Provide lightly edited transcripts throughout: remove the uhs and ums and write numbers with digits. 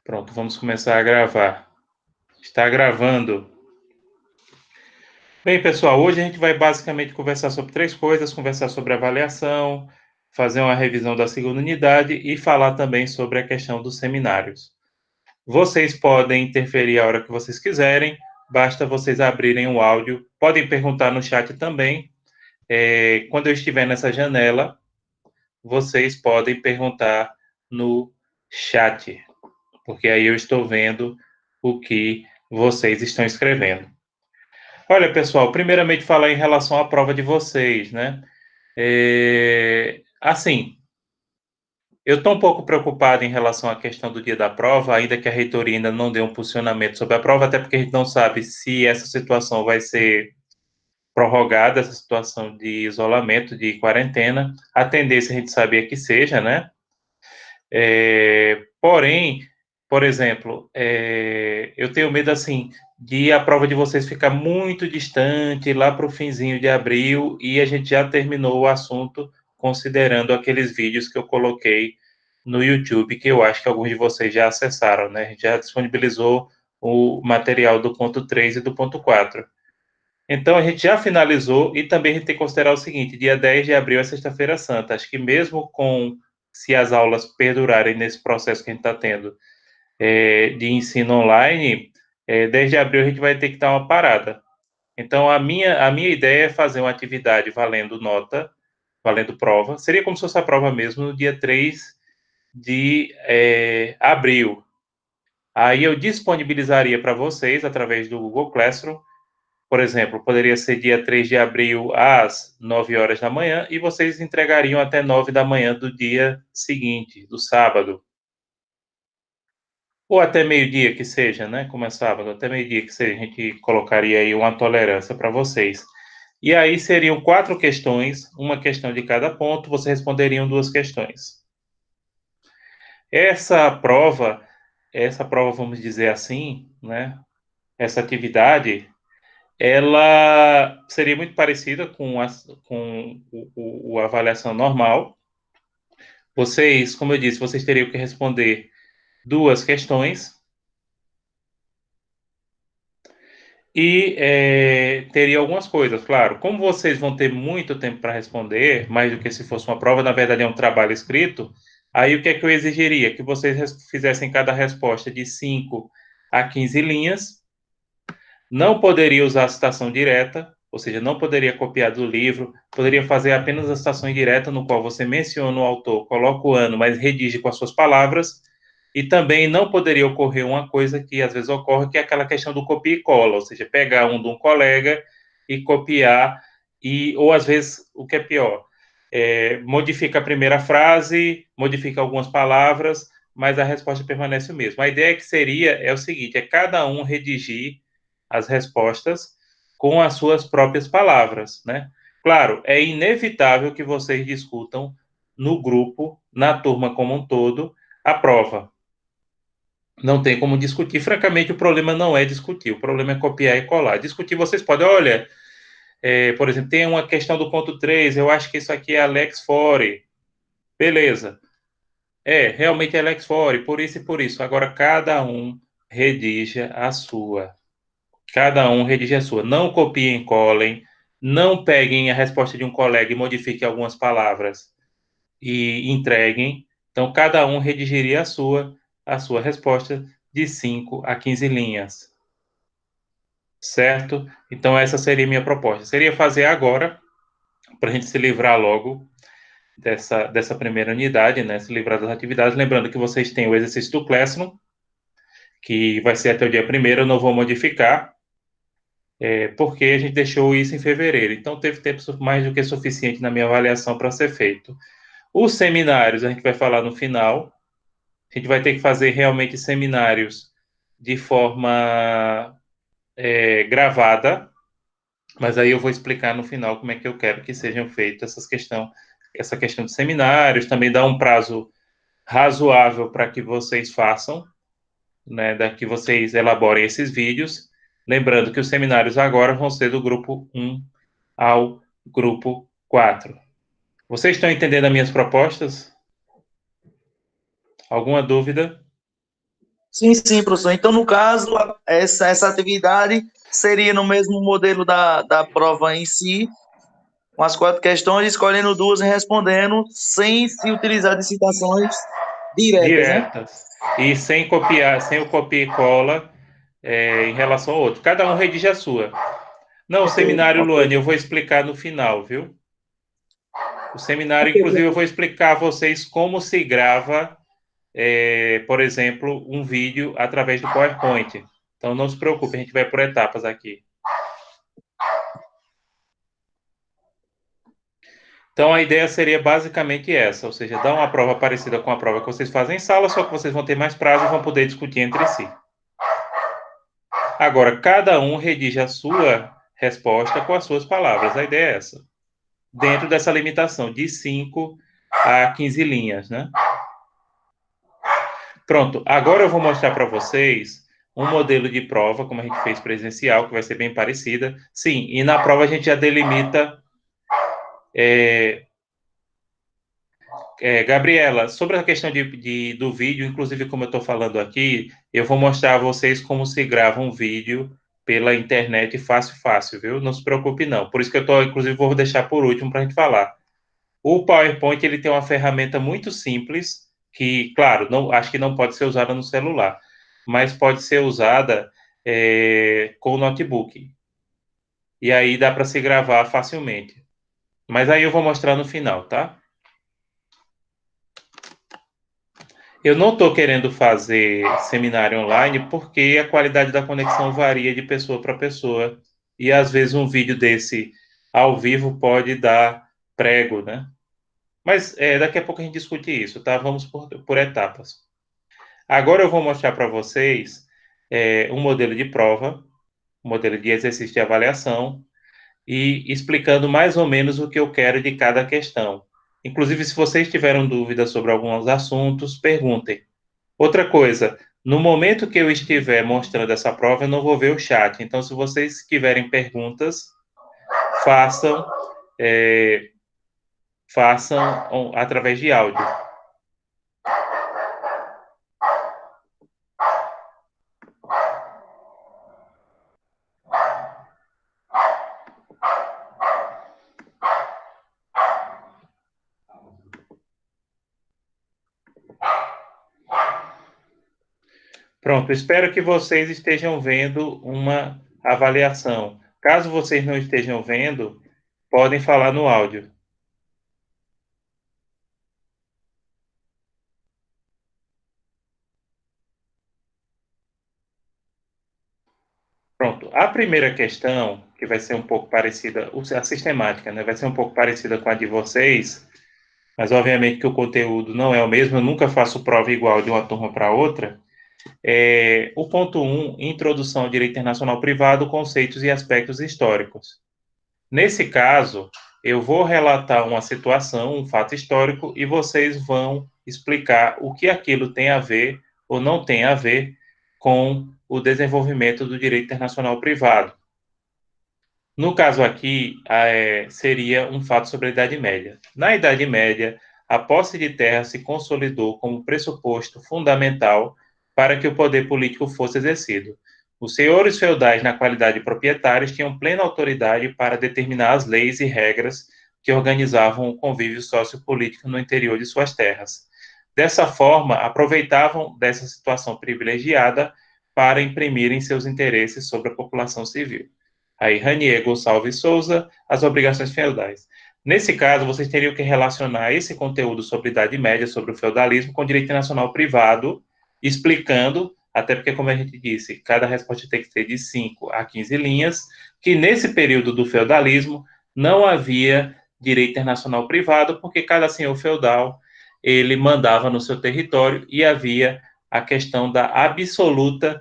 Pronto, vamos começar a gravar. Está gravando. Bem, pessoal, hoje a gente vai basicamente conversar sobre três coisas: conversar sobre avaliação, fazer uma revisão da segunda unidade e falar também sobre a questão dos seminários. Vocês podem interferir a hora que vocês quiserem, basta vocês abrirem o áudio. Podem perguntar no chat também. Quando eu estiver nessa janela, vocês podem perguntar no chat, porque aí eu estou vendo o que vocês estão escrevendo. Olha, pessoal, primeiramente falar em relação à prova de vocês, né? Assim, eu estou um pouco preocupado em relação à questão do dia da prova, ainda que a reitoria ainda não dê um posicionamento sobre a prova, até porque a gente não sabe se essa situação vai ser prorrogada, essa situação de isolamento, de quarentena. A tendência a gente sabia que seja, né? Porém, por exemplo, eu tenho medo, assim, de a prova de vocês ficar muito distante, lá para o finzinho de abril, e a gente já terminou o assunto, considerando aqueles vídeos que eu coloquei no YouTube, que eu acho que alguns de vocês já acessaram, né? A gente já disponibilizou o material do ponto 3 e do ponto 4. Então, a gente já finalizou, e também a gente tem que considerar o seguinte: dia 10 de abril é Sexta-feira Santa. Acho que mesmo se as aulas perdurarem nesse processo que a gente está tendo de ensino online, 10 de abril a gente vai ter que dar uma parada. Então, a minha ideia é fazer uma atividade valendo nota, valendo prova. Seria como se fosse a prova mesmo, no dia 3 de abril. Aí eu disponibilizaria para vocês, através do Google Classroom. Por exemplo, poderia ser dia 3 de abril às 9 horas da manhã e vocês entregariam até 9 da manhã do dia seguinte, do sábado. Ou até meio-dia que seja, né? Como é sábado, até meio-dia que seja, a gente colocaria aí uma tolerância para vocês. E aí seriam 4 questões, uma questão de cada ponto, vocês responderiam 2 questões. Essa prova, vamos dizer assim, né? Essa atividade, ela seria muito parecida com a avaliação normal. Vocês, como eu disse, vocês teriam que responder 2 questões e teria algumas coisas, claro. Como vocês vão ter muito tempo para responder, mais do que se fosse uma prova, na verdade é um trabalho escrito, aí o que é que eu exigiria? Que vocês fizessem cada resposta de 5 a 15 linhas. Não poderia usar a citação direta, ou seja, não poderia copiar do livro, poderia fazer apenas a citação direta, no qual você menciona o autor, coloca o ano, mas redige com as suas palavras, e também não poderia ocorrer uma coisa que às vezes ocorre, que é aquela questão do copia e cola, ou seja, pegar um de um colega e copiar, ou às vezes, o que é pior, modifica a primeira frase, modifica algumas palavras, mas a resposta permanece o mesmo. A ideia que seria é o seguinte: é cada um redigir as respostas com as suas próprias palavras, né? Claro, é inevitável que vocês discutam no grupo, na turma como um todo, a prova. Não tem como discutir. Francamente, o problema não é discutir, o problema é copiar e colar. Discutir, vocês podem, olha, por exemplo, tem uma questão do ponto 3, eu acho que isso aqui é Alex Fore. Beleza. Realmente é Alex Fore, por isso e por isso. Agora, cada um redija a sua. Cada um redige a sua. Não copiem, colhem. Não peguem a resposta de um colega e modifiquem algumas palavras e entreguem. Então, cada um redigiria a sua resposta de 5 a 15 linhas. Certo? Então, essa seria a minha proposta. Seria fazer agora, para a gente se livrar logo dessa primeira unidade, né? Se livrar das atividades. Lembrando que vocês têm o exercício do Classroom, que vai ser até o dia 1º, eu não vou modificar. Porque a gente deixou isso em fevereiro. Então, teve tempo mais do que suficiente na minha avaliação para ser feito. Os seminários, a gente vai falar no final. A gente vai ter que fazer realmente seminários de forma gravada, mas aí eu vou explicar no final como é que eu quero que sejam feitas essa questão de seminários, também dar um prazo razoável para que vocês façam, né, que vocês elaborem esses vídeos. Lembrando que os seminários agora vão ser do grupo 1 ao grupo 4. Vocês estão entendendo as minhas propostas? Alguma dúvida? Sim, sim, professor. Então, no caso, essa atividade seria no mesmo modelo da prova em si, com as quatro questões, escolhendo duas e respondendo, sem se utilizar de citações diretas, né? Diretas. E sem copiar, sem o copia e cola em relação ao outro. Cada um redige a sua. Não, o Ok, seminário, ok. Luane, eu vou explicar no final, viu? O seminário, Ok, inclusive, eu professor. vou explicar a vocês como se grava, por exemplo, um vídeo através do PowerPoint. Então, não se preocupe, a gente vai por etapas aqui. Então, a ideia seria basicamente essa, ou seja, dar uma prova parecida com a prova que vocês fazem em sala, só que vocês vão ter mais prazo e vão poder discutir entre si. Agora, cada um redige a sua resposta com as suas palavras. A ideia é essa. Dentro dessa limitação de 5 a 15 linhas, né? Pronto, agora eu vou mostrar para vocês um modelo de prova, como a gente fez presencial, que vai ser bem parecida. Sim, e na prova a gente já delimita. Gabriela, sobre a questão do vídeo, inclusive como eu estou falando aqui, eu vou mostrar a vocês como se grava um vídeo pela internet fácil, fácil, viu? Não se preocupe, não. Por isso que eu estou, inclusive, vou deixar por último para a gente falar. O PowerPoint ele tem uma ferramenta muito simples que, claro, não, acho que não pode ser usada no celular, mas pode ser usada com o notebook. E aí dá para se gravar facilmente. Mas aí eu vou mostrar no final, tá? Eu não estou querendo fazer seminário online porque a qualidade da conexão varia de pessoa para pessoa. E às vezes um vídeo desse ao vivo pode dar prego, né? Mas daqui a pouco a gente discute isso, tá? Vamos por etapas. Agora eu vou mostrar para vocês um modelo de prova, um modelo de exercício de avaliação e explicando mais ou menos o que eu quero de cada questão. Inclusive, se vocês tiveram dúvidas sobre alguns assuntos, perguntem. Outra coisa, no momento que eu estiver mostrando essa prova, eu não vou ver o chat. Então, se vocês tiverem perguntas, façam, é, façam através de áudio. Pronto, espero que vocês estejam vendo uma avaliação. Caso vocês não estejam vendo, podem falar no áudio. Pronto, a primeira questão, que vai ser um pouco parecida, a sistemática, né, vai ser um pouco parecida com a de vocês, mas obviamente que o conteúdo não é o mesmo, eu nunca faço prova igual de uma turma para outra. O ponto 1, Introdução ao Direito Internacional Privado, conceitos e aspectos históricos. Nesse caso, eu vou relatar uma situação, um fato histórico, e vocês vão explicar o que aquilo tem a ver ou não tem a ver com o desenvolvimento do direito internacional privado. No caso aqui, seria um fato sobre a Idade Média. Na Idade Média, a posse de terra se consolidou como pressuposto fundamental para que o poder político fosse exercido. Os senhores feudais, na qualidade de proprietários, tinham plena autoridade para determinar as leis e regras que organizavam o convívio sociopolítico no interior de suas terras. Dessa forma, aproveitavam dessa situação privilegiada para imprimirem seus interesses sobre a população civil. Aí, Ranier Gonçalves Souza, as obrigações feudais. Nesse caso, vocês teriam que relacionar esse conteúdo sobre Idade Média, sobre o feudalismo, com o direito internacional privado, explicando, até porque, como a gente disse, cada resposta tem que ter de 5 a 15 linhas, que nesse período do feudalismo não havia direito internacional privado, porque cada senhor feudal ele mandava no seu território e havia a questão da absoluta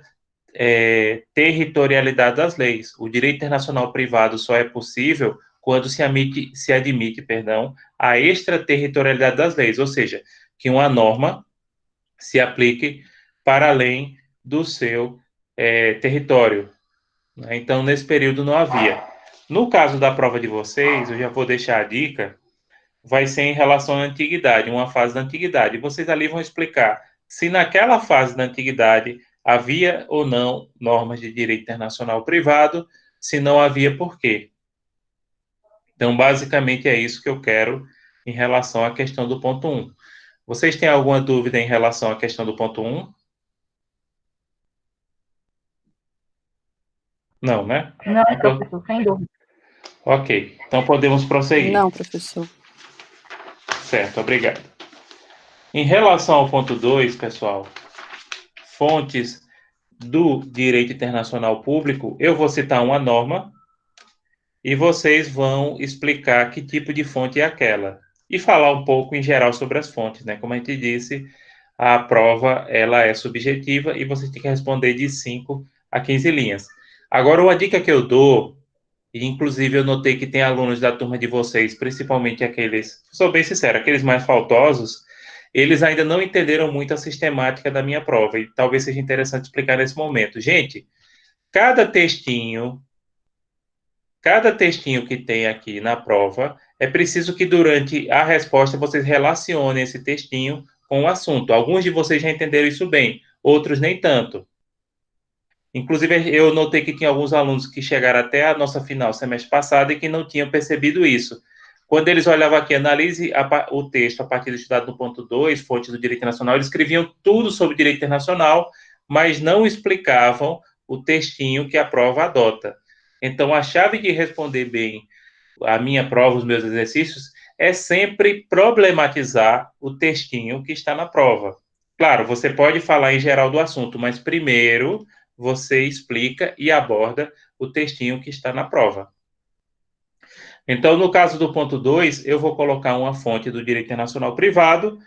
territorialidade das leis. O direito internacional privado só é possível quando se admite, a extraterritorialidade das leis, ou seja, que uma norma se aplique para além do seu território. Né? Então, nesse período não havia. No caso da prova de vocês, eu já vou deixar a dica, vai ser em relação à antiguidade, uma fase da antiguidade. Vocês ali vão explicar se naquela fase da antiguidade havia ou não normas de direito internacional privado, se não havia, por quê? Então, basicamente, é isso que eu quero em relação à questão do ponto 1. Vocês têm alguma dúvida em relação à questão do ponto 1? Não, né? Não, Então, professor, sem dúvida. ok, então podemos prosseguir. Não, professor. Certo, obrigado. Em relação ao ponto 2, pessoal, fontes do direito internacional público, eu vou citar uma norma e vocês vão explicar que tipo de fonte é aquela e falar um pouco em geral sobre as fontes, né? Como a gente disse, a prova ela é subjetiva e você tem que responder de 5 a 15 linhas. Agora, uma dica que eu dou, e inclusive eu notei que tem alunos da turma de vocês, principalmente aqueles, sou bem sincero, aqueles mais faltosos, eles ainda não entenderam muito a sistemática da minha prova, e talvez seja interessante explicar nesse momento. Gente, cada textinho que tem aqui na prova, é preciso que durante a resposta vocês relacionem esse textinho com o assunto. Alguns de vocês já entenderam isso bem, outros nem tanto. Inclusive, eu notei que tinha alguns alunos que chegaram até a nossa final semestre passado e que não tinham percebido isso. Quando eles olhavam aqui, analise o texto a partir do estudado no ponto 2, fonte do direito internacional, eles escreviam tudo sobre direito internacional, mas não explicavam o textinho que a prova adota. Então, a chave de responder bem a minha prova, os meus exercícios, é sempre problematizar o textinho que está na prova. Claro, você pode falar em geral do assunto, mas primeiro você explica e aborda o textinho que está na prova. Então, no caso do ponto 2, eu vou colocar uma fonte do direito internacional privado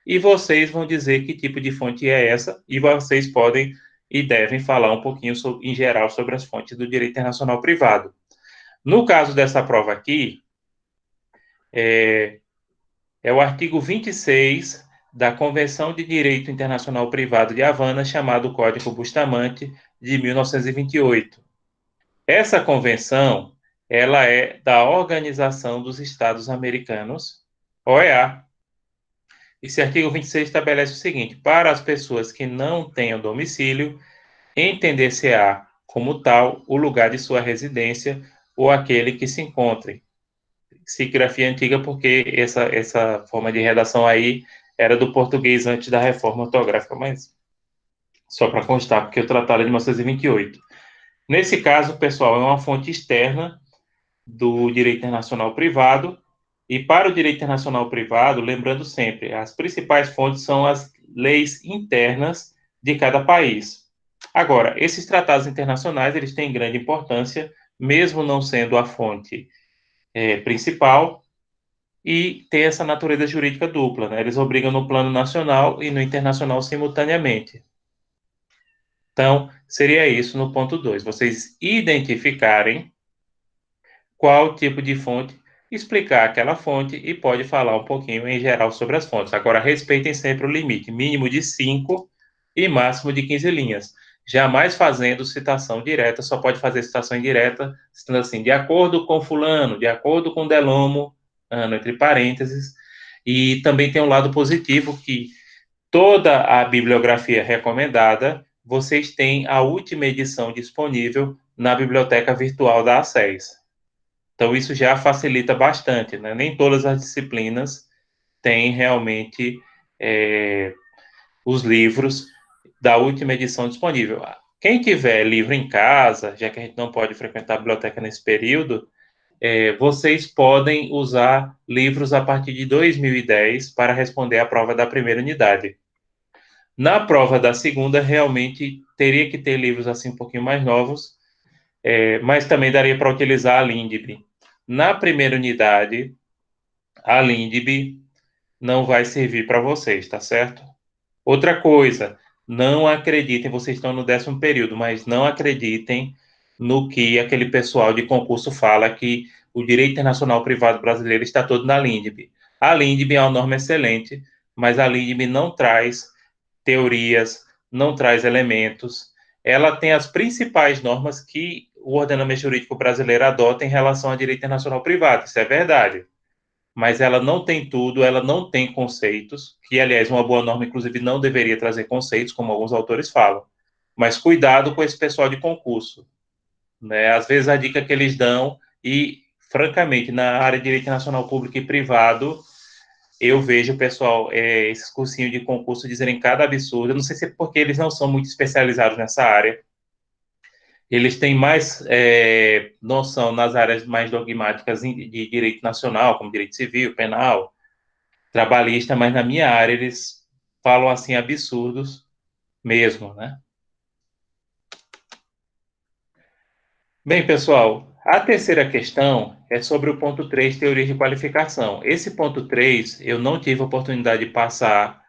e vocês vão dizer que tipo de fonte é essa e vocês podem e devem falar um pouquinho em geral sobre as fontes do direito internacional privado. No caso dessa prova aqui, é o artigo 26 da Convenção de Direito Internacional Privado de Havana, chamado Código Bustamante, de 1928. Essa convenção, ela é da Organização dos Estados Americanos, OEA. Esse artigo 26 estabelece o seguinte: para as pessoas que não tenham domicílio, entender-se-á como tal o lugar de sua residência ou aquele que se encontre. Sigrafia antiga, porque essa forma de redação aí era do português antes da reforma ortográfica, mas só para constar, porque o tratado é de 1928. Nesse caso, pessoal, é uma fonte externa do direito internacional privado, e para o direito internacional privado, lembrando sempre, as principais fontes são as leis internas de cada país. Agora, esses tratados internacionais, eles têm grande importância, mesmo não sendo a fonte principal, e tem essa natureza jurídica dupla, né? Eles obrigam no plano nacional e no internacional simultaneamente. Então, seria isso no ponto 2, vocês identificarem qual tipo de fonte, explicar aquela fonte e pode falar um pouquinho em geral sobre as fontes. Agora, respeitem sempre o limite, mínimo de 5 e máximo de 15 linhas. Jamais fazendo citação direta, só pode fazer citação indireta, sendo assim, de acordo com fulano, de acordo com Delomo, entre parênteses, e também tem um lado positivo que toda a bibliografia recomendada, vocês têm a última edição disponível na biblioteca virtual da ACES. Então, isso já facilita bastante, né? Nem todas as disciplinas têm realmente os livros da última edição disponível. Quem tiver livro em casa, já que a gente não pode frequentar a biblioteca nesse período, vocês podem usar livros a partir de 2010 para responder à prova da primeira unidade. Na prova da segunda, realmente teria que ter livros assim um pouquinho mais novos, mas também daria para utilizar a Lindb. Na primeira unidade, a Lindb não vai servir para vocês, tá certo? Outra coisa, não acreditem, vocês estão no 10º período, mas não acreditem no que aquele pessoal de concurso fala, que o direito internacional privado brasileiro está todo na Lindb. A Lindb é uma norma excelente, mas a Lindb não traz teorias, não traz elementos. Ela tem as principais normas que o ordenamento jurídico brasileiro adota em relação ao direito internacional privado, isso é verdade. Mas ela não tem tudo, ela não tem conceitos, que, aliás, uma boa norma, inclusive, não deveria trazer conceitos, como alguns autores falam. Mas cuidado com esse pessoal de concurso, né? Às vezes a dica que eles dão, e francamente, na área de direito nacional público e privado, eu vejo o pessoal, esses cursinhos de concurso dizerem cada absurdo. Eu não sei se é porque eles não são muito especializados nessa área. Eles têm mais noção nas áreas mais dogmáticas de direito nacional, como direito civil, penal, trabalhista, mas na minha área eles falam assim absurdos mesmo, né? Bem, pessoal, a terceira questão é sobre o ponto 3, teoria de qualificação. Esse ponto 3 eu não tive a oportunidade de passar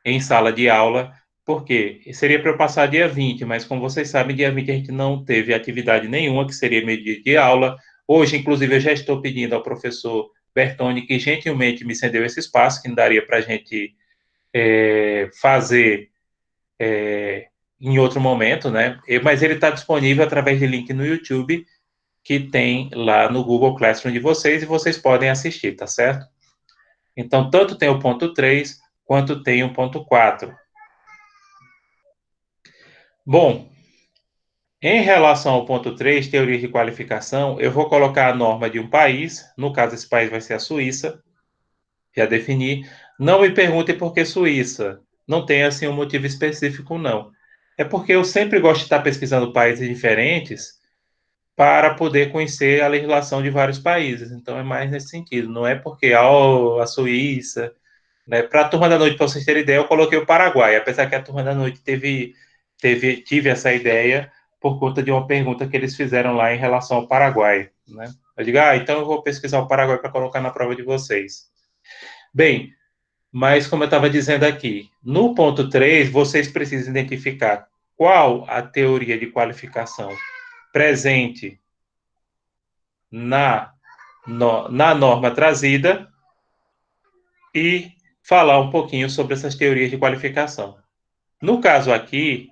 em sala de aula, porque seria para eu passar dia 20, mas como vocês sabem, dia 20 a gente não teve atividade nenhuma, que seria meio dia de aula. Hoje, inclusive, eu já estou pedindo ao professor Bertoni, que gentilmente me cedeu esse espaço, que não daria para a gente fazer em outro momento, né? Mas ele está disponível através de link no YouTube, que tem lá no Google Classroom de vocês, e vocês podem assistir, tá certo? Então, tanto tem o ponto 3, quanto tem o ponto 4. Bom, em relação ao ponto 3, teoria de qualificação, eu vou colocar a norma de um país, no caso esse país vai ser a Suíça, já defini. Não me perguntem por que Suíça, não tem assim um motivo específico, não. É porque eu sempre gosto de estar pesquisando países diferentes para poder conhecer a legislação de vários países, então é mais nesse sentido, não é porque a Suíça, né? Para a Turma da Noite, para vocês terem ideia, eu coloquei o Paraguai, apesar que a Turma da Noite tive essa ideia por conta de uma pergunta que eles fizeram lá em relação ao Paraguai, né? Eu digo, então eu vou pesquisar o Paraguai para colocar na prova de vocês. Bem, mas como eu estava dizendo aqui, no ponto 3, vocês precisam identificar qual a teoria de qualificação presente na norma trazida e falar um pouquinho sobre essas teorias de qualificação. No caso aqui,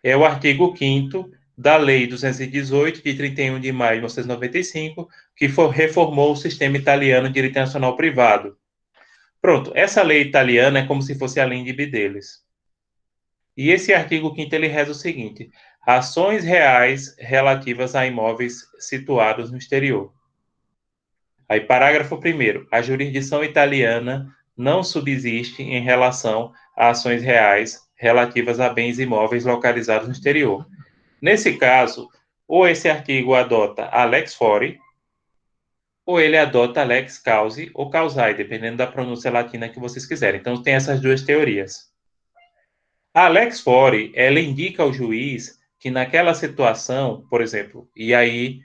é o artigo 5º da Lei 218, de 31 de maio de 1995, que reformou o sistema italiano de direito internacional privado. Pronto, essa lei italiana é como se fosse a lei deles. E esse artigo 5º ele reza o seguinte: ações reais relativas a imóveis situados no exterior. Aí, parágrafo 1º, a jurisdição italiana não subsiste em relação a ações reais relativas a bens imóveis localizados no exterior. Nesse caso, ou esse artigo adota a lex fori, ou ele adota a lex causi ou causae, dependendo da pronúncia latina que vocês quiserem. Então, tem essas duas teorias. A lex fori, ela indica ao juiz que naquela situação, por exemplo, e aí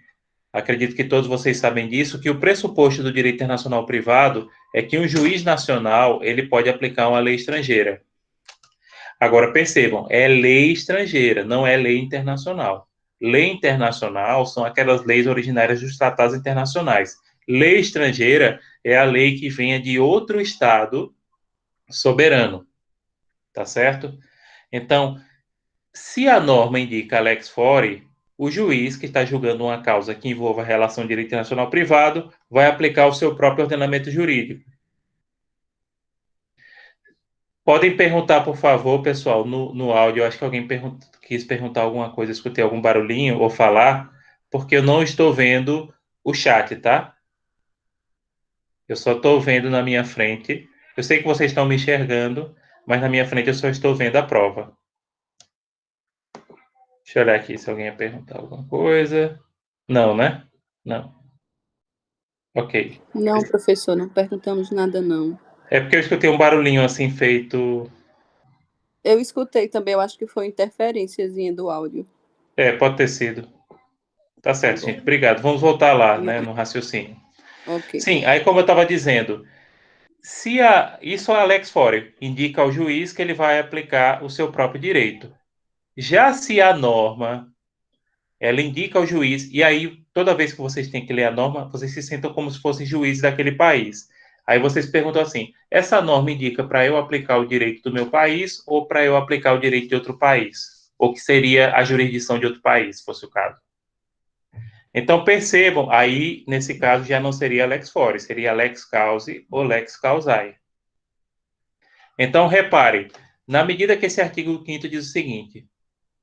acredito que todos vocês sabem disso, que o pressuposto do direito internacional privado é que um juiz nacional ele pode aplicar uma lei estrangeira. Agora, percebam, é lei estrangeira, não é lei internacional. Lei internacional são aquelas leis originárias dos tratados internacionais. Lei estrangeira é a lei que venha de outro Estado soberano, tá certo? Então, se a norma indica lex fori, o juiz que está julgando uma causa que envolva relação de direito internacional privado vai aplicar o seu próprio ordenamento jurídico. Podem perguntar, por favor, pessoal, no áudio. Eu acho que alguém quis perguntar alguma coisa, escutei algum barulhinho ou falar, porque eu não estou vendo o chat, tá? Eu só estou vendo na minha frente. Eu sei que vocês estão me enxergando, mas na minha frente eu só estou vendo a prova. Deixa eu olhar aqui se alguém ia perguntar alguma coisa. Não, né? Não. Ok. Não, professor, não perguntamos nada, não. É porque eu escutei um barulhinho assim feito. Eu escutei também, eu acho que foi interferênciazinha do áudio. Pode ter sido. Tá Tá certo, bom. gente. Obrigado. Vamos voltar lá, né, no raciocínio. Ok. Sim, aí como eu estava dizendo, isso a Alex Fore indica ao juiz que ele vai aplicar o seu próprio direito. Já se a norma, ela indica ao juiz, e aí toda vez que vocês têm que ler a norma, vocês se sentam como se fossem juízes daquele país. Aí vocês perguntam assim: essa norma indica para eu aplicar o direito do meu país ou para eu aplicar o direito de outro país? Ou que seria a jurisdição de outro país, se fosse o caso. Então percebam, aí nesse caso já não seria lex fori, seria lex causi ou lex causae. Então reparem, na medida que esse artigo 5º diz o seguinte: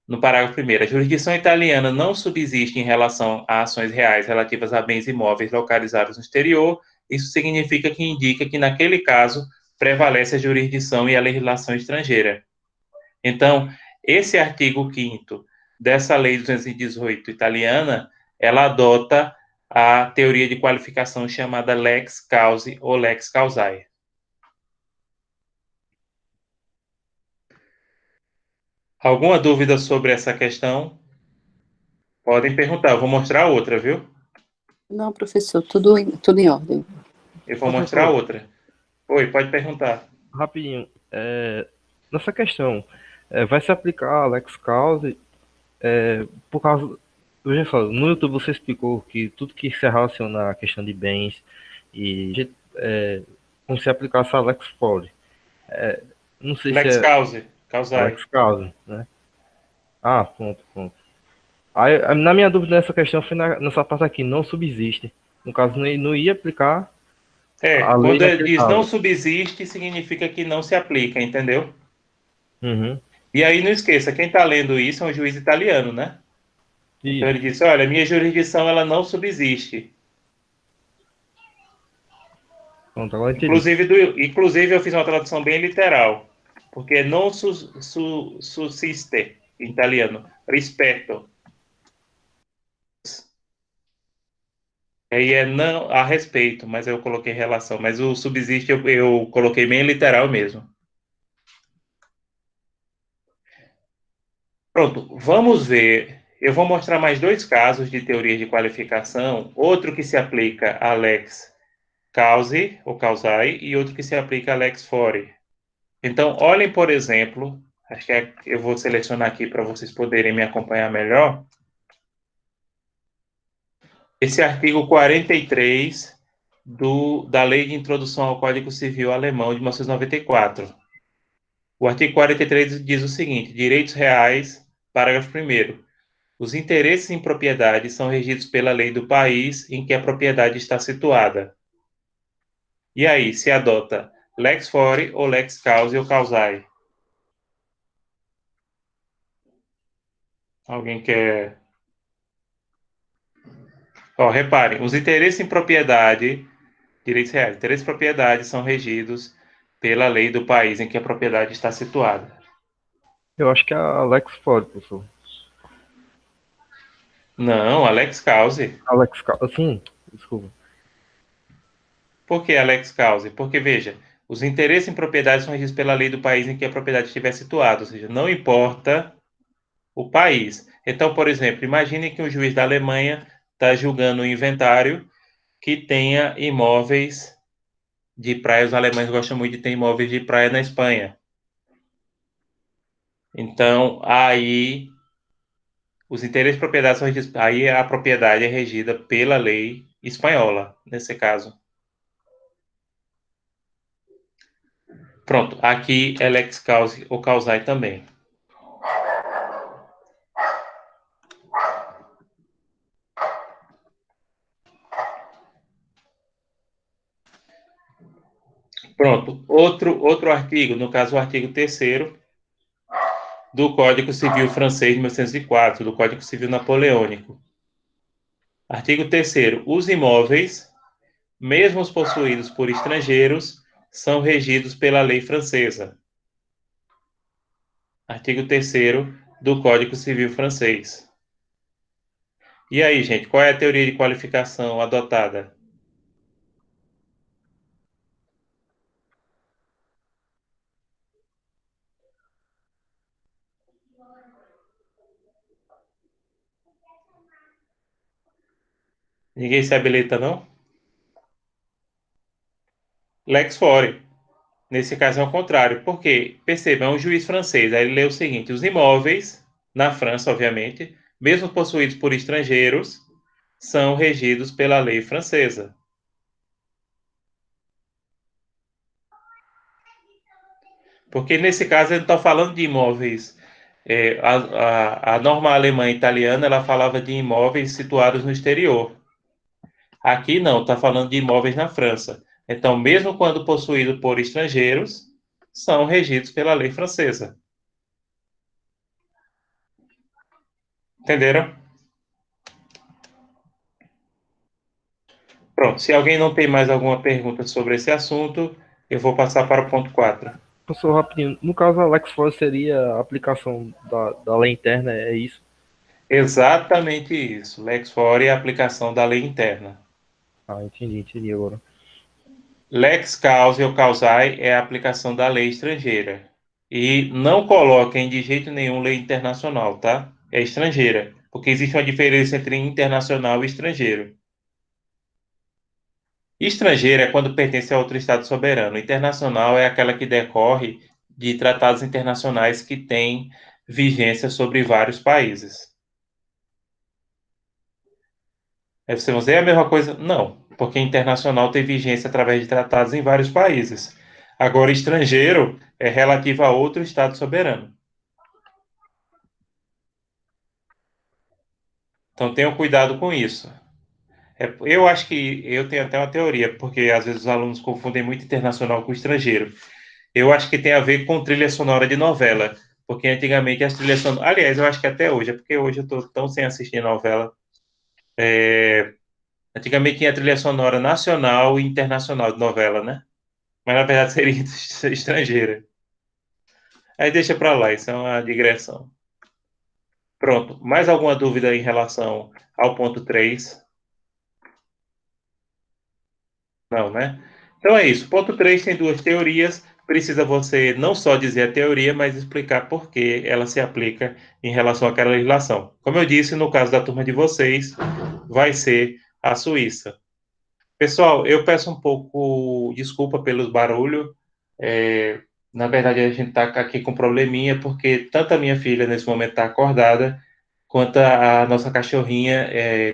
no parágrafo primeiro, a jurisdição italiana não subsiste em relação a ações reais relativas a bens imóveis localizados no exterior. Isso significa que indica que, naquele caso, prevalece a jurisdição e a legislação estrangeira. Então, esse artigo 5º dessa Lei 218 italiana, ela adota a teoria de qualificação chamada lex causa ou lex causae. Alguma dúvida sobre essa questão? Podem perguntar, eu vou mostrar outra, viu? Não, professor, tudo em ordem. Eu vou mostrar outra. Oi, pode perguntar. Rapidinho. Nessa questão, vai se aplicar a lex causa por causa... Veja só, no YouTube você explicou que tudo que se relaciona à questão de bens e como se aplicasse a lex fori. Não sei lex se é... causa, causae. Lex causa, né? Ah, pronto. Aí, na minha dúvida nessa questão foi nessa parte aqui, não subsiste. No caso, não ia aplicar a lei quando naquele diz caso. não subsiste, significa que não se aplica, entendeu? Uhum. E aí não esqueça, quem está lendo isso é um juiz italiano, né? Então ele disse, olha, minha jurisdição ela não subsiste. Pronto, agora Inclusive eu fiz uma tradução bem literal, porque não subsiste em italiano, rispetto. Aí é não a respeito, mas eu coloquei relação. Mas o subsiste eu coloquei bem literal mesmo. Pronto, vamos ver. Eu vou mostrar mais 2 casos de teoria de qualificação. Outro que se aplica a lex causae ou causae e outro que se aplica a lex fori. Então, olhem, por exemplo, acho que eu vou selecionar aqui para vocês poderem me acompanhar melhor. Esse artigo 43 da Lei de Introdução ao Código Civil Alemão de 1994. O artigo 43 diz o seguinte: direitos reais, parágrafo 1º. Os interesses em propriedade são regidos pela lei do país em que a propriedade está situada. E aí, se adota lex fori ou lex causae ou causae? Alguém quer... reparem, os interesses em propriedade, direitos reais, interesses em propriedade são regidos pela lei do país em que a propriedade está situada. Eu acho que é a lex fori, professor. Não, a lex causae. A lex causa, sim, desculpa. Por que a lex causae? Porque, veja, os interesses em propriedade são regidos pela lei do país em que a propriedade estiver situada, ou seja, não importa o país. Então, por exemplo, imagine que um juiz da Alemanha está julgando um inventário que tenha imóveis de praia. Os alemães gostam muito de ter imóveis de praia na Espanha. Então, aí os interesses de propriedade são regidos, aí a propriedade é regida pela lei espanhola, nesse caso. Pronto, aqui é lex causae ou causae também. Pronto, outro artigo, no caso o artigo 3º do Código Civil francês de 1904, do Código Civil napoleônico. Artigo 3º, os imóveis, mesmo os possuídos por estrangeiros, são regidos pela lei francesa. Artigo 3º do Código Civil francês. E aí, gente, qual é a teoria de qualificação adotada? Ninguém se habilita, não? Lex fori. Nesse caso é o contrário. Por quê? Perceba, é um juiz francês. Aí ele lê o seguinte: os imóveis, na França, obviamente, mesmo possuídos por estrangeiros, são regidos pela lei francesa. Porque nesse caso ele está falando de imóveis. A norma alemã e italiana ela falava de imóveis situados no exterior. Aqui não, está falando de imóveis na França. Então, mesmo quando possuídos por estrangeiros, são regidos pela lei francesa. Entenderam? Pronto, se alguém não tem mais alguma pergunta sobre esse assunto, eu vou passar para o ponto 4. Professor, rapidinho, no caso a LexForce seria a aplicação da lei interna, é isso? Exatamente isso. Lex fora é a aplicação da lei interna. Ah, entendi agora. Lex causa ou causae é a aplicação da lei estrangeira. E não coloquem de jeito nenhum lei internacional, tá? É estrangeira, porque existe uma diferença entre internacional e estrangeiro. Estrangeira é quando pertence a outro Estado soberano. Internacional é aquela que decorre de tratados internacionais que têm vigência sobre vários países. Aí você vai dizer, é a mesma coisa? Não, porque internacional tem vigência através de tratados em vários países. Agora, estrangeiro é relativo a outro Estado soberano. Então, tenham cuidado com isso. Eu acho que eu tenho até uma teoria, porque às vezes os alunos confundem muito internacional com estrangeiro. Eu acho que tem a ver com trilha sonora de novela, porque antigamente as trilhas sonoras. Aliás, eu acho que até hoje, é porque hoje eu estou tão sem assistir novela. Antigamente tinha trilha sonora nacional e internacional de novela, né? Mas na verdade seria estrangeira. Aí deixa para lá, isso é uma digressão. Pronto, mais alguma dúvida em relação ao ponto 3? Não, né? Então é isso. Ponto 3 tem duas teorias. Precisa você não só dizer a teoria, mas explicar por que ela se aplica em relação àquela legislação. Como eu disse, no caso da turma de vocês, vai ser a Suíça. Pessoal, eu peço um pouco desculpa pelos barulhos. É, na verdade, a gente está aqui com um probleminha, porque tanto a minha filha nesse momento está acordada, quanto a nossa cachorrinha.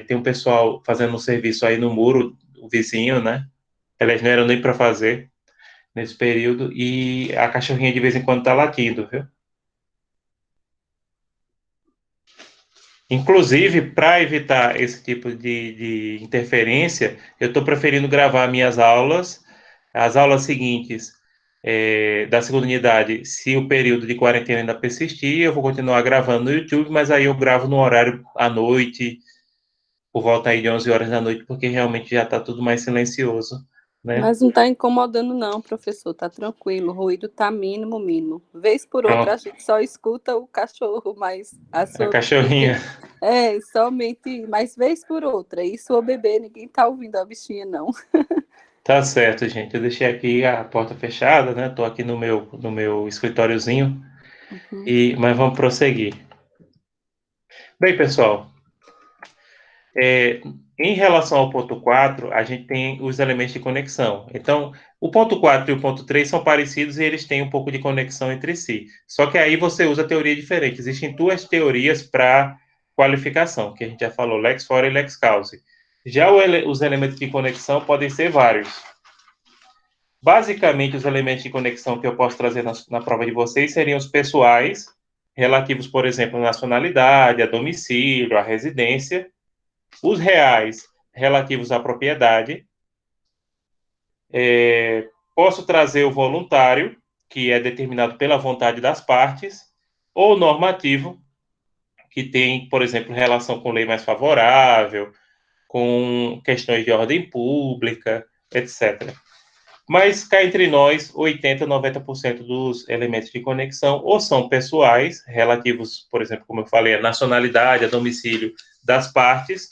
Tem um pessoal fazendo um serviço aí no muro, o vizinho, né? Elas não eram nem para fazer nesse período, e a cachorrinha de vez em quando está latindo, viu? Inclusive, para evitar esse tipo de interferência, eu estou preferindo gravar minhas aulas, as aulas seguintes da segunda unidade, se o período de quarentena ainda persistir, eu vou continuar gravando no YouTube, mas aí eu gravo no horário à noite, por volta aí de 11 horas da noite, porque realmente já está tudo mais silencioso, né? Mas não está incomodando, não, professor. Tá tranquilo. O ruído tá mínimo, mínimo. Vez por outra, a Pronto, gente só escuta o cachorro, mas a a sua cachorrinha. bebê. É, somente, mas vez por outra. E sua bebê, ninguém tá ouvindo a bichinha, não. Tá certo, gente. Eu deixei aqui a porta fechada, né? Estou aqui no meu escritóriozinho, Uhum. mas vamos prosseguir. Bem, pessoal, É, em relação ao ponto 4, a gente tem os elementos de conexão. Então, o ponto 4 e o ponto 3 são parecidos e eles têm um pouco de conexão entre si. Só que aí você usa teoria diferente. Existem duas teorias para qualificação, que a gente já falou, lex fora e lex causa. Já os elementos de conexão podem ser vários. Basicamente, os elementos de conexão que eu posso trazer na prova de vocês seriam os pessoais, relativos, por exemplo, à nacionalidade, a domicílio, à residência, os reais relativos à propriedade. Posso trazer o voluntário, que é determinado pela vontade das partes, ou normativo, que tem, por exemplo, relação com lei mais favorável, com questões de ordem pública, etc. Mas cá entre nós, 80, 90% dos elementos de conexão ou são pessoais, relativos, por exemplo, como eu falei, à nacionalidade, a domicílio das partes,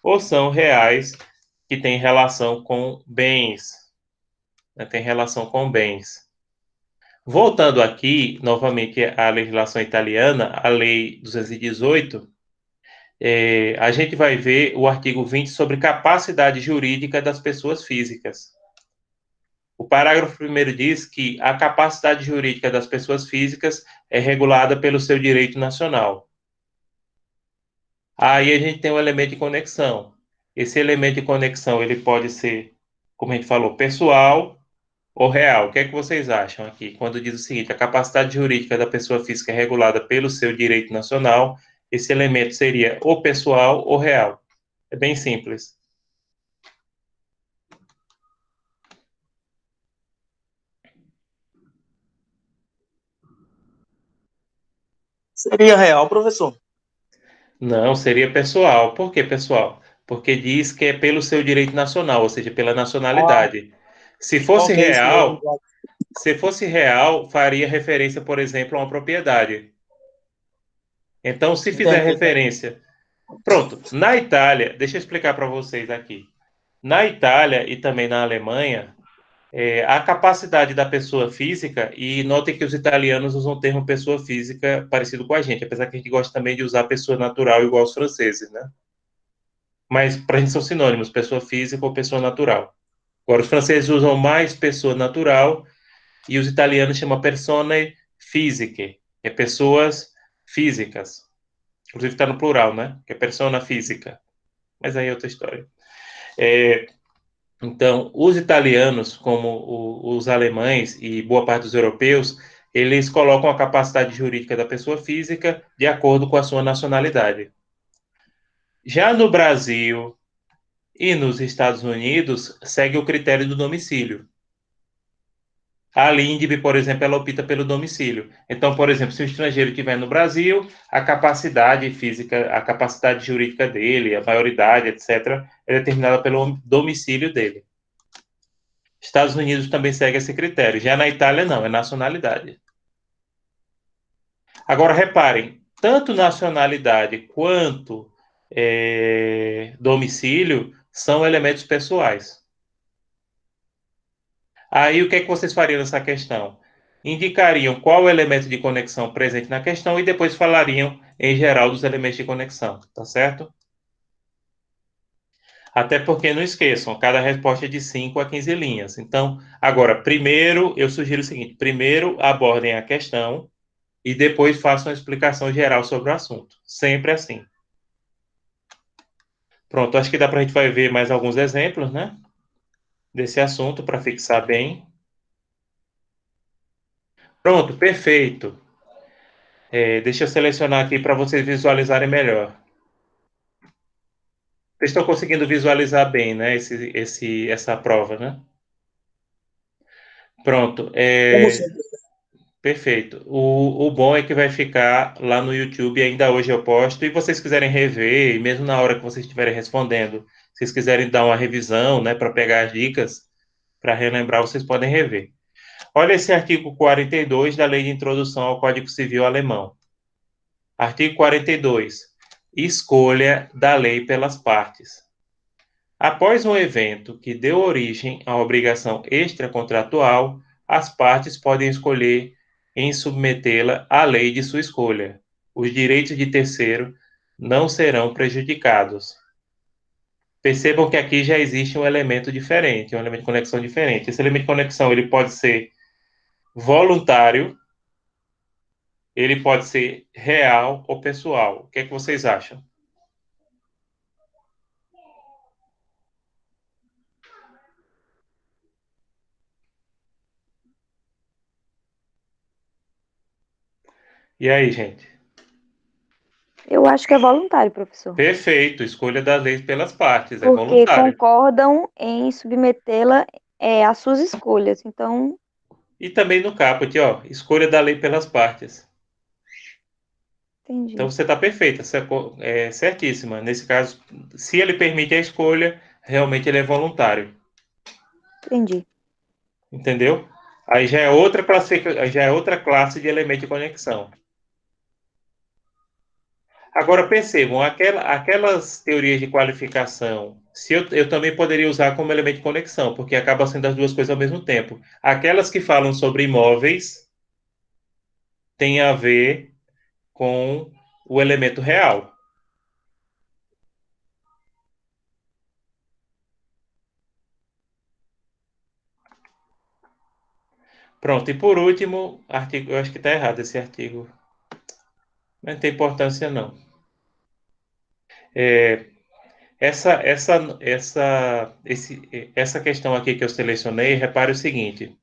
ou são reais, que têm relação com bens, né, tem relação com bens. Voltando aqui, novamente, à legislação italiana, a Lei 218, a gente vai ver o artigo 20 sobre capacidade jurídica das pessoas físicas. O parágrafo 1º diz que a capacidade jurídica das pessoas físicas é regulada pelo seu direito nacional. Aí a gente tem um elemento de conexão. Esse elemento de conexão, ele pode ser, como a gente falou, pessoal ou real. O que é que vocês acham aqui? Quando diz o seguinte, a capacidade jurídica da pessoa física é regulada pelo seu direito nacional, esse elemento seria ou pessoal ou real. É bem simples. Seria real, professor? Não, seria pessoal. Por que pessoal? Porque diz que é pelo seu direito nacional, ou seja, pela Ah, nacionalidade. Se fosse ok, isso mesmo. real, se fosse real, faria referência, por exemplo, a uma propriedade. Então, se fizer Entendi. referência. Pronto, na Itália, deixa eu explicar para vocês aqui. Na Itália e também na Alemanha, a capacidade da pessoa física, e notem que os italianos usam o termo pessoa física parecido com a gente, apesar que a gente gosta também de usar pessoa natural igual os franceses, né? Mas para a gente são sinônimos, pessoa física ou pessoa natural. Agora, os franceses usam mais pessoa natural e os italianos chamam persone fisiche, que é pessoas físicas. Inclusive está no plural, né? Que é persona física. Mas aí é outra história. É, então, os italianos, como os alemães e boa parte dos europeus, eles colocam a capacidade jurídica da pessoa física de acordo com a sua nacionalidade. Já no Brasil e nos Estados Unidos, segue o critério do domicílio. A LINDB, por exemplo, ela opta pelo domicílio. Então, por exemplo, se o estrangeiro estiver no Brasil, a capacidade física, a capacidade jurídica dele, a maioridade, etc., é determinada pelo domicílio dele. Estados Unidos também segue esse critério. Já na Itália, não, é nacionalidade. Agora, reparem, tanto nacionalidade quanto domicílio são elementos pessoais. Aí, o que é que vocês fariam nessa questão? Indicariam qual o elemento de conexão presente na questão e depois falariam, em geral, dos elementos de conexão, tá certo? Até porque não esqueçam, cada resposta é de 5 a 15 linhas. Então, agora, primeiro, eu sugiro o seguinte: primeiro abordem a questão e depois façam uma explicação geral sobre o assunto. Sempre assim. Pronto, acho que dá para a gente vai ver mais alguns exemplos, né? Desse assunto para fixar bem. Pronto, perfeito. Deixa eu selecionar aqui para vocês visualizarem melhor. Vocês estão conseguindo visualizar bem, né? Essa prova, né? Pronto. Como sempre. Perfeito. O bom é que vai ficar lá no YouTube, ainda hoje eu posto, e vocês quiserem rever, e mesmo na hora que vocês estiverem respondendo, se vocês quiserem dar uma revisão, né, para pegar as dicas, para relembrar, vocês podem rever. Olha esse artigo 42 da Lei de Introdução ao Código Civil Alemão. Artigo 42. Escolha da lei pelas partes. Após um evento que deu origem à obrigação extracontratual, as partes podem escolher em submetê-la à lei de sua escolha. Os direitos de terceiro não serão prejudicados. Percebam que aqui já existe um elemento diferente, um elemento de conexão diferente. Esse elemento de conexão ele pode ser voluntário, ele pode ser real ou pessoal. O que é que vocês acham? E aí, gente? Eu acho que é voluntário, professor. Perfeito, escolha das leis pelas partes, é Porque voluntário. concordam em submetê-la às suas escolhas. Então, E também no caput, ó, escolha da lei pelas partes. Então entendi. você está perfeita, certíssima. Nesse caso, se ele permite a escolha, realmente ele é voluntário. Entendi. Entendeu? Aí já é outra já é outra classe de elemento de conexão. Agora percebam, aquelas teorias de qualificação, se eu também poderia usar como elemento de conexão, porque acaba sendo as duas coisas ao mesmo tempo. Aquelas que falam sobre imóveis têm a ver com o elemento real. Pronto, e por último, artigo, eu acho que está errado esse artigo. Não tem importância, não. É, essa questão aqui que eu selecionei, repare o seguinte: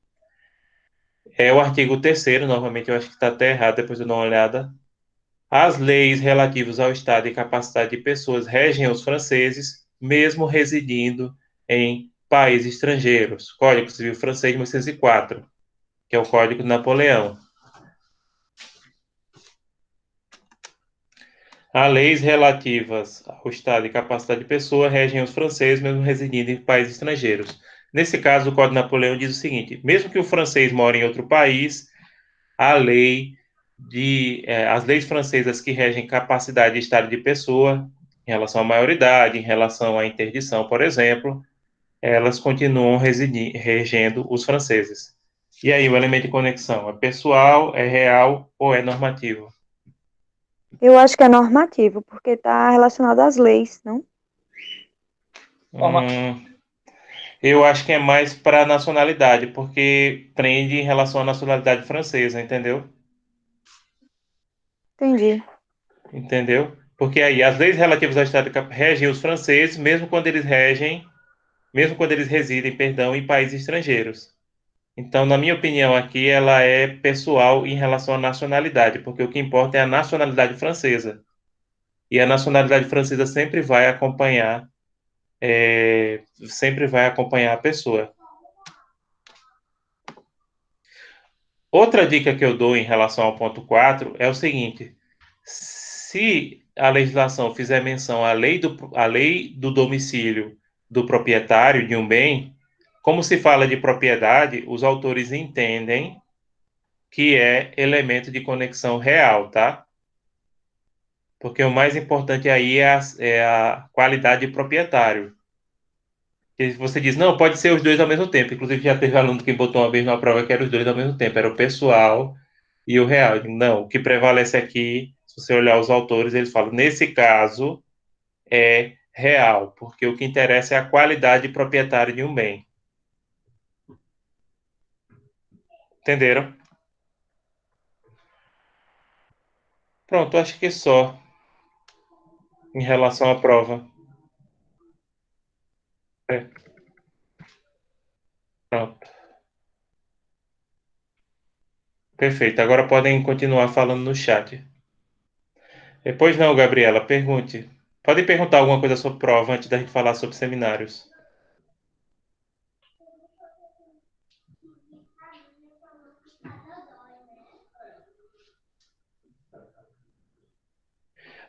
é o artigo 3º, novamente eu acho que está até errado, depois eu dou uma olhada. As leis relativas ao estado e capacidade de pessoas regem os franceses, mesmo residindo em países estrangeiros. Código Civil Francês de 1904, que é o Código de Napoleão. Há leis relativas ao estado e capacidade de pessoa regem os franceses, mesmo residindo em países estrangeiros. Nesse caso, o Código Napoleão diz o seguinte: mesmo que o francês more em outro país, a lei as leis francesas que regem capacidade de estado de pessoa, em relação à maioridade, em relação à interdição, por exemplo, elas continuam regendo os franceses. E aí, o elemento de conexão é pessoal, é real ou é normativo? Eu acho que é normativo, porque está relacionado às leis, não? Forma- Hum, eu acho que é mais para nacionalidade, porque prende em relação à nacionalidade francesa, entendeu? Entendi. Entendeu? Porque aí as leis relativas ao Estado regem os franceses, mesmo quando eles residem, perdão, em países estrangeiros. Então, na minha opinião aqui, ela é pessoal em relação à nacionalidade, porque o que importa é a nacionalidade francesa. E a nacionalidade francesa sempre vai acompanhar a pessoa. Outra dica que eu dou em relação ao ponto 4 é o seguinte: se a legislação fizer menção à lei do domicílio do proprietário de um bem, como se fala de propriedade, os autores entendem que é elemento de conexão real, tá? Porque o mais importante aí é a qualidade de proprietário. Que você diz, não, pode ser os dois ao mesmo tempo. Inclusive, já teve aluno que botou uma vez na prova que era os dois ao mesmo tempo, era o pessoal e o real. Não, o que prevalece aqui, se você olhar os autores, eles falam, nesse caso, é real, porque o que interessa é a qualidade proprietária de um bem. Entenderam? Pronto, acho que só em relação à prova. É, pronto. Perfeito. Agora podem continuar falando no chat. Pois não, Gabriela, pergunte. Podem perguntar alguma coisa sobre prova antes da gente falar sobre seminários.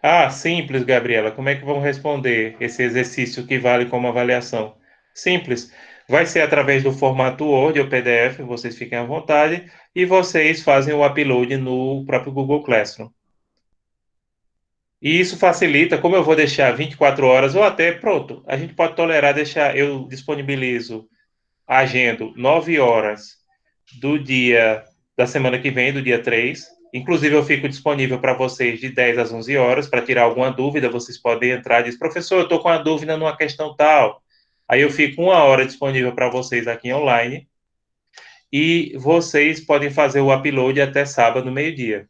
Ah, simples, Gabriela. Como é que vão responder esse exercício que vale como avaliação? Simples. Vai ser através do formato Word ou PDF, vocês fiquem à vontade, e vocês fazem o upload no próprio Google Classroom. E isso facilita, como eu vou deixar 24 horas ou até, pronto, a gente pode tolerar deixar, eu disponibilizo, agendo 9 horas do dia da semana que vem, do dia 3. Inclusive, eu fico disponível para vocês de 10 às 11 horas para tirar alguma dúvida. Vocês podem entrar e dizer, professor, eu estou com uma dúvida numa questão tal. Aí eu fico 1 hora disponível para vocês aqui online e vocês podem fazer o upload até sábado, meio-dia.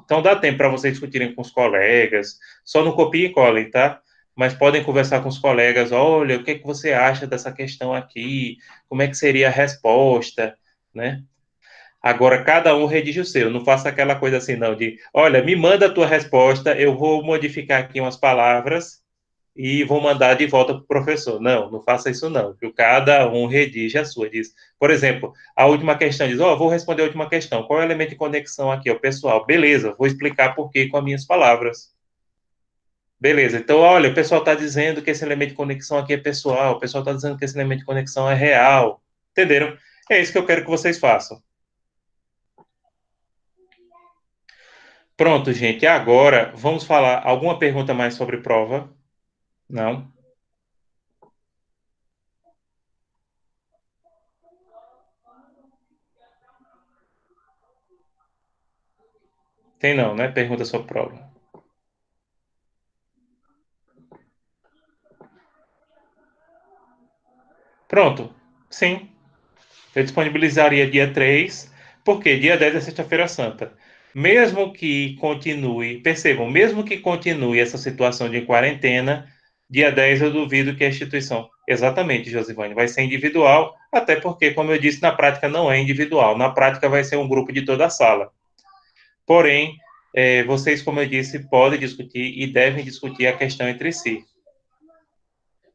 Então, dá tempo para vocês discutirem com os colegas. Só não copiem e colhem, tá? Mas podem conversar com os colegas. Olha, o que é que você acha dessa questão aqui? Como é que seria a resposta, né? Agora, cada um redige o seu. Não faça aquela coisa assim, não, de, olha, me manda a tua resposta, eu vou modificar aqui umas palavras e vou mandar de volta para o professor. Não, não faça isso não, que cada um redige a sua. Diz, por exemplo, a última questão diz, vou responder a última questão. Qual é o elemento de conexão aqui? O pessoal. Beleza, vou explicar por quê com as minhas palavras. Beleza, então, olha, o pessoal está dizendo que esse elemento de conexão aqui é pessoal, o pessoal está dizendo que esse elemento de conexão é real. Entenderam? É isso que eu quero que vocês façam. Pronto, gente. Agora vamos falar. Alguma pergunta mais sobre prova? Não? Tem não, né? Pergunta sobre prova. Pronto. Sim. Eu disponibilizaria dia 3, porque dia 10 é Sexta-feira Santa. Mesmo que continue, percebam, mesmo que continue essa situação de quarentena, dia 10 eu duvido que a instituição. Exatamente, Josivane, vai ser individual, até porque, como eu disse, na prática não é individual. Na prática vai ser um grupo de toda a sala. Porém, vocês, como eu disse, podem discutir e devem discutir a questão entre si.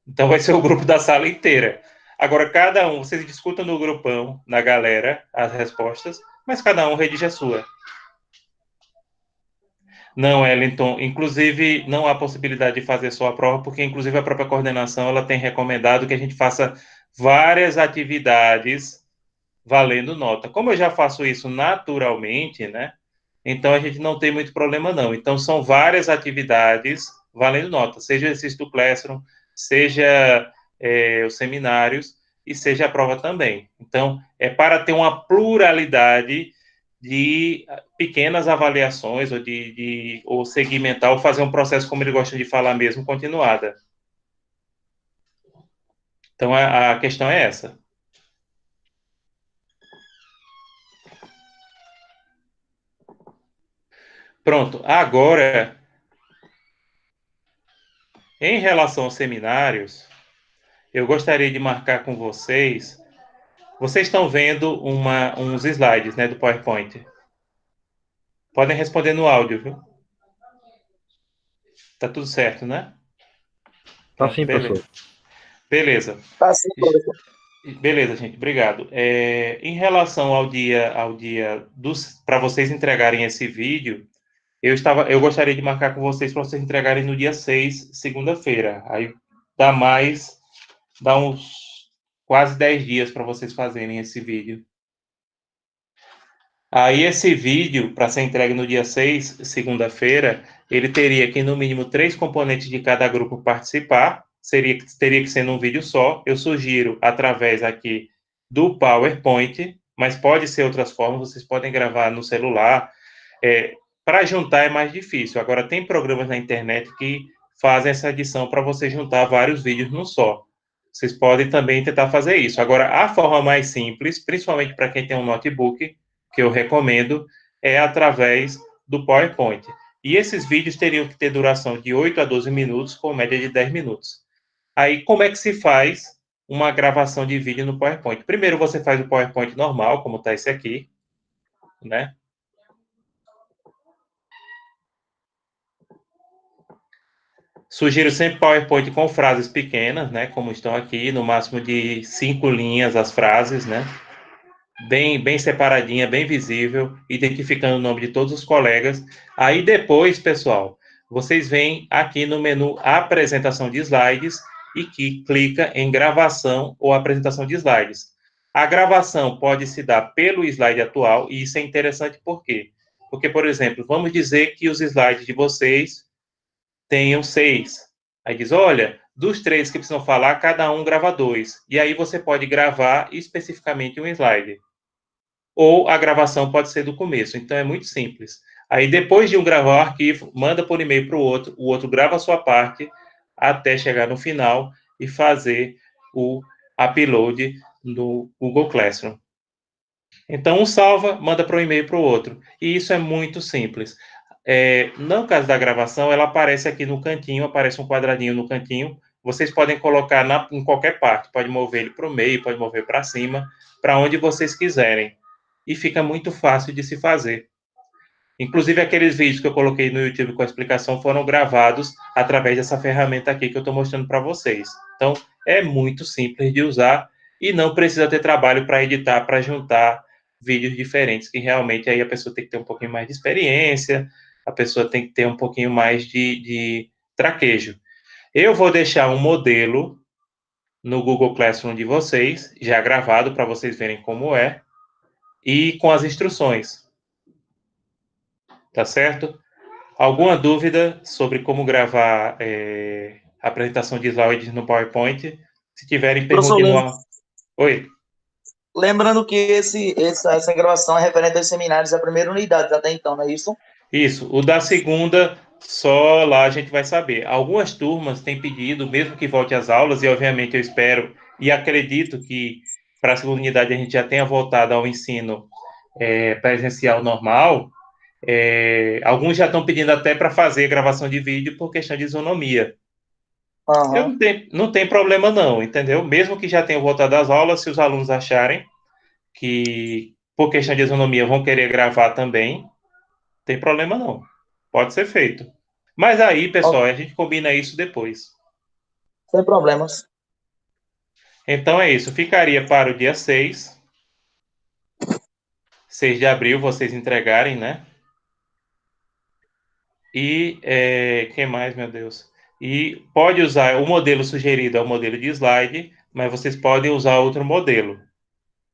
Então, vai ser o grupo da sala inteira. Agora, cada um, vocês discutam no grupão, na galera, as respostas, mas cada um redige a sua. Não, Wellington, inclusive não há possibilidade de fazer só a prova, porque inclusive a própria coordenação ela tem recomendado que a gente faça várias atividades valendo nota. Como eu já faço isso naturalmente, né? Então a gente não tem muito problema não. Então são várias atividades valendo nota, seja o exercício do Classroom, seja os seminários e seja a prova também. Então é para ter uma pluralidade de pequenas avaliações ou segmentar ou fazer um processo, como ele gosta de falar mesmo, continuada. Então a questão é essa. Pronto, agora, em relação aos seminários, eu gostaria de marcar com vocês. Vocês estão vendo uns slides, né, do PowerPoint. Podem responder no áudio, viu? Tá tudo certo, né? Tá Pronto, sim, professor. beleza. Beleza. Tá sim, professor. Beleza, gente, obrigado. Em relação ao dia para vocês entregarem esse vídeo, eu gostaria de marcar com vocês para vocês entregarem no dia 6, segunda-feira. Aí dá uns quase 10 dias para vocês fazerem esse vídeo. Aí esse vídeo, para ser entregue no dia 6, segunda-feira, ele teria que, no mínimo, 3 componentes de cada grupo participar. Teria que ser num vídeo só. Eu sugiro através aqui do PowerPoint, mas pode ser outras formas, vocês podem gravar no celular. Para juntar é mais difícil. Agora, tem programas na internet que fazem essa edição para você juntar vários vídeos num só. Vocês podem também tentar fazer isso. Agora, a forma mais simples, principalmente para quem tem um notebook, que eu recomendo, é através do PowerPoint. E esses vídeos teriam que ter duração de 8 a 12 minutos, com média de 10 minutos. Aí, como é que se faz uma gravação de vídeo no PowerPoint? Primeiro, você faz o PowerPoint normal, como está esse aqui, né? Sugiro sempre PowerPoint com frases pequenas, né? Como estão aqui, no máximo de 5 linhas as frases, né? Bem separadinha, bem visível, identificando o nome de todos os colegas. Aí depois, pessoal, vocês vêm aqui no menu Apresentação de Slides e que clica em Gravação ou Apresentação de Slides. A gravação pode se dar pelo slide atual, e isso é interessante por quê? Porque, por exemplo, vamos dizer que os slides de vocês tenham 6. Aí diz, olha, dos 3 que precisam falar, cada um grava 2. E aí você pode gravar especificamente um slide. Ou a gravação pode ser do começo. Então é muito simples. Aí depois de um gravar o arquivo, manda por e-mail para o outro grava a sua parte até chegar no final e fazer o upload no Google Classroom. Então um salva, manda para um e-mail para o outro. E isso é muito simples. No caso da gravação, ela aparece aqui no cantinho, aparece um quadradinho no cantinho. Vocês podem colocar em qualquer parte. Pode mover ele para o meio, pode mover para cima, para onde vocês quiserem. E fica muito fácil de se fazer. Inclusive, aqueles vídeos que eu coloquei no YouTube com a explicação foram gravados através dessa ferramenta aqui que eu estou mostrando para vocês. Então, é muito simples de usar e não precisa ter trabalho para editar, para juntar vídeos diferentes, que realmente aí a pessoa tem que ter um pouquinho mais de experiência, a pessoa tem que ter um pouquinho mais de traquejo. Eu vou deixar um modelo no Google Classroom de vocês, já gravado para vocês verem como é, e com as instruções. Tá certo? Alguma dúvida sobre como gravar a apresentação de slides no PowerPoint? Se tiverem, Professor, perguntem no ar. Oi. lembrando que essa gravação é referente aos seminários da primeira unidade até então, não é isso? Isso. O da segunda, só lá a gente vai saber. Algumas turmas têm pedido, mesmo que volte às aulas, e obviamente eu espero e acredito que para a segunda unidade a gente já tenha voltado ao ensino presencial normal. Alguns já estão pedindo até para fazer gravação de vídeo por questão de isonomia. Eu Aham. não tem problema não, entendeu? Mesmo que já tenham voltado às aulas, se os alunos acharem que, por questão de isonomia, vão querer gravar também, tem problema não. Pode ser feito. Mas aí, pessoal, Ó, a gente combina isso depois. sem problemas. Então é isso. Ficaria para o dia 6 de abril, vocês entregarem, né? E quem mais, meu Deus? E pode usar o modelo sugerido é o modelo de slide, mas vocês podem usar outro modelo,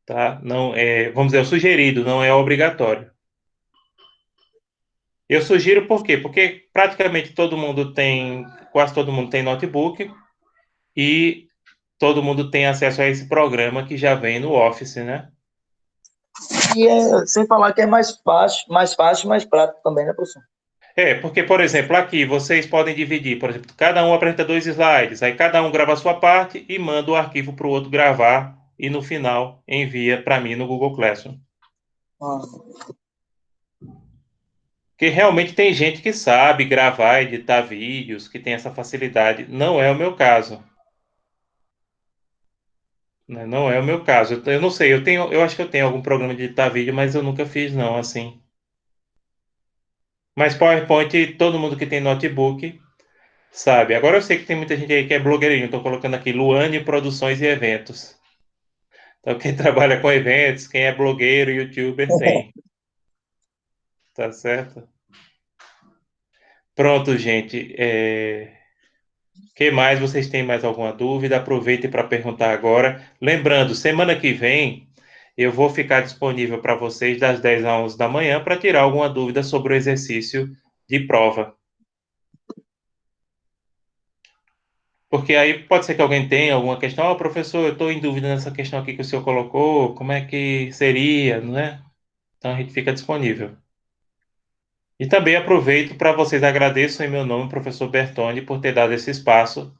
tá? Não é, vamos dizer, o sugerido, não é obrigatório. Eu sugiro por quê? Porque praticamente todo mundo tem, quase todo mundo tem notebook e todo mundo tem acesso a esse programa que já vem no Office, né? E sem falar que é mais fácil e mais prático também, né, professor? Porque, por exemplo, aqui vocês podem dividir, por exemplo, cada um apresenta 2 slides, aí cada um grava a sua parte e manda o arquivo para o outro gravar e no final envia para mim no Google Classroom. Ah, Porque realmente tem gente que sabe gravar, editar vídeos, que tem essa facilidade. Não é o meu caso. Né? Não é o meu caso. Eu não sei, eu acho que eu tenho algum programa de editar vídeo, mas eu nunca fiz não, assim. Mas PowerPoint, todo mundo que tem notebook sabe. Agora eu sei que tem muita gente aí que é blogueirinho. Estou colocando aqui Luane Produções e Eventos. Então, quem trabalha com eventos, quem é blogueiro, youtuber, tem. Tá certo? Pronto, gente. Que mais? Vocês têm mais alguma dúvida? Aproveitem para perguntar agora. Lembrando, semana que vem eu vou ficar disponível para vocês das 10 às 11 da manhã para tirar alguma dúvida sobre o exercício de prova. Porque aí pode ser que alguém tenha alguma questão. Ó, professor, eu estou em dúvida nessa questão aqui que o senhor colocou. Como é que seria, não é? Então a gente fica disponível. E também aproveito para vocês agradeço em meu nome, professor Bertoni, por ter dado esse espaço,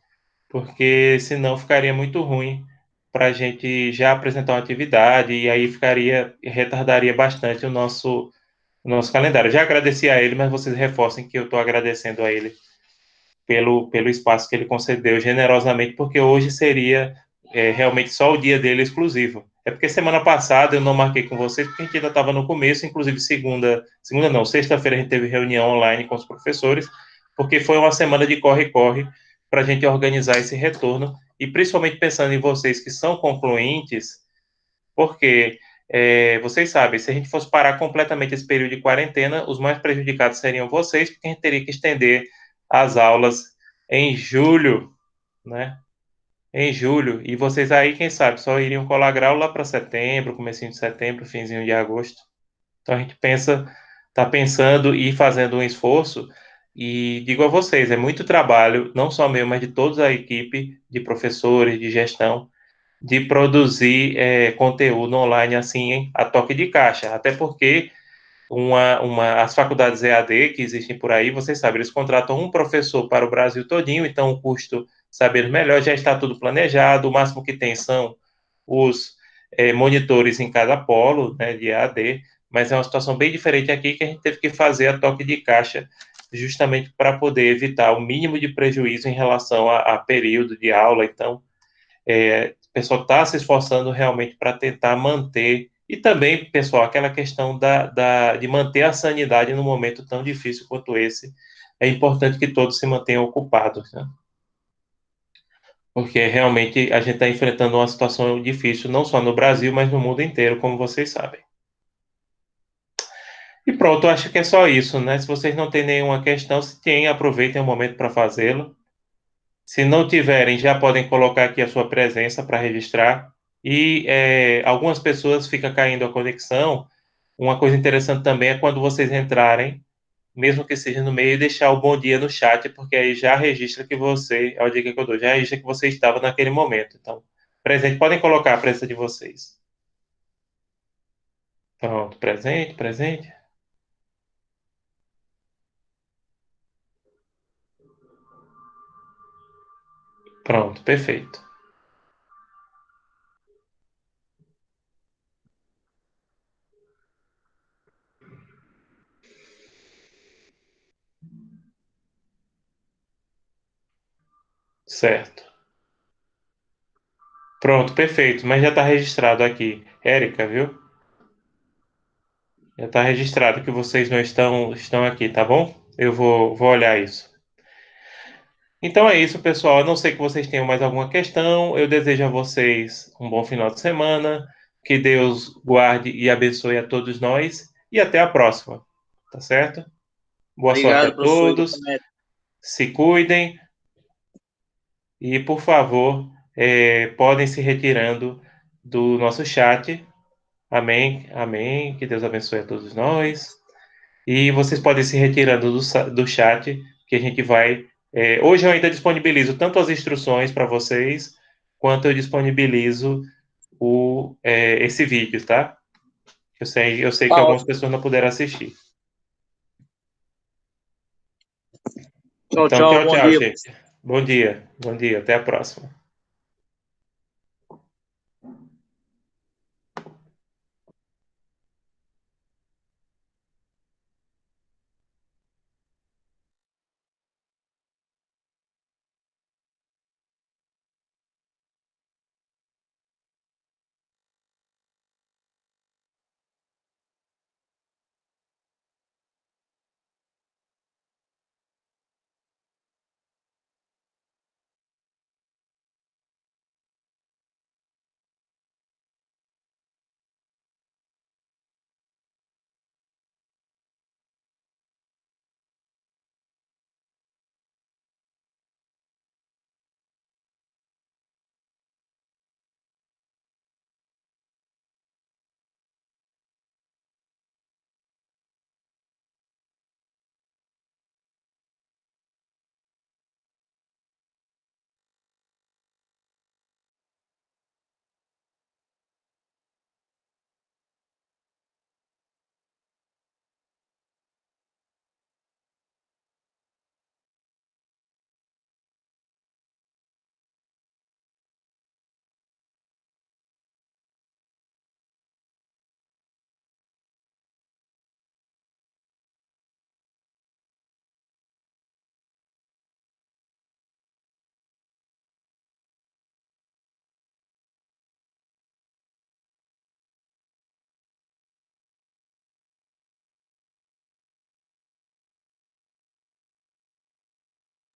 porque senão ficaria muito ruim para a gente já apresentar uma atividade e aí retardaria bastante o nosso calendário. Já agradeci a ele, mas vocês reforcem que eu estou agradecendo a ele pelo espaço que ele concedeu generosamente, porque hoje seria realmente só o dia dele exclusivo. É porque semana passada eu não marquei com vocês, porque a gente ainda estava no começo, inclusive segunda não, sexta-feira a gente teve reunião online com os professores, porque foi uma semana de corre-corre para a gente organizar esse retorno, e principalmente pensando em vocês que são concluintes, porque vocês sabem, se a gente fosse parar completamente esse período de quarentena, os mais prejudicados seriam vocês, porque a gente teria que estender as aulas em julho, né? Em julho. E vocês aí, quem sabe, só iriam colar grau lá para setembro, comecinho de setembro, finzinho de agosto. Então a gente está pensando e fazendo um esforço. E digo a vocês, é muito trabalho, não só meu, mas de toda a equipe de professores, de gestão, de produzir conteúdo online assim, a toque de caixa. Até porque as faculdades EAD que existem por aí, vocês sabem, eles contratam um professor para o Brasil todinho, então o custo, sabendo melhor, já está tudo planejado, o máximo que tem são os monitores em cada polo, né, de EAD, mas é uma situação bem diferente aqui que a gente teve que fazer a toque de caixa justamente para poder evitar o mínimo de prejuízo em relação a período de aula, então o pessoal está se esforçando realmente para tentar manter. E também, pessoal, aquela questão de manter a sanidade num momento tão difícil quanto esse. É importante que todos se mantenham ocupados, né? Porque realmente a gente está enfrentando uma situação difícil, não só no Brasil, mas no mundo inteiro, como vocês sabem. E pronto, acho que é só isso, né? Se vocês não têm nenhuma questão, se tem, aproveitem o momento para fazê-lo. Se não tiverem, já podem colocar aqui a sua presença para registrar. E algumas pessoas fica caindo a conexão. Uma coisa interessante também é quando vocês entrarem, mesmo que seja no meio, deixar o bom dia no chat, porque aí já registra que você, é a dica que eu dou, já registra que você estava naquele momento. Então, presente, podem colocar a presença de vocês. Pronto, presente, presente. Pronto, perfeito. Certo. Pronto, perfeito. Mas já está registrado aqui. Érica, viu? Já está registrado que vocês não estão aqui, tá bom? Eu vou olhar isso. Então é isso, pessoal. A não sei que vocês tenham mais alguma questão. Eu desejo a vocês um bom final de semana. Que Deus guarde e abençoe a todos nós. E até a próxima. Tá certo? Boa sorte a Obrigado, professor. todos. Se cuidem. E, por favor, podem se retirando do nosso chat. Amém, amém. Que Deus abençoe a todos nós. E vocês podem se retirando do chat, que a gente vai... hoje eu ainda disponibilizo tanto as instruções para vocês, quanto eu disponibilizo esse vídeo, tá? Eu sei que algumas pessoas não puderam assistir. Tchau, Então, tchau. tchau, Bom tchau, dia. gente. Bom dia. Bom dia. Até a próxima.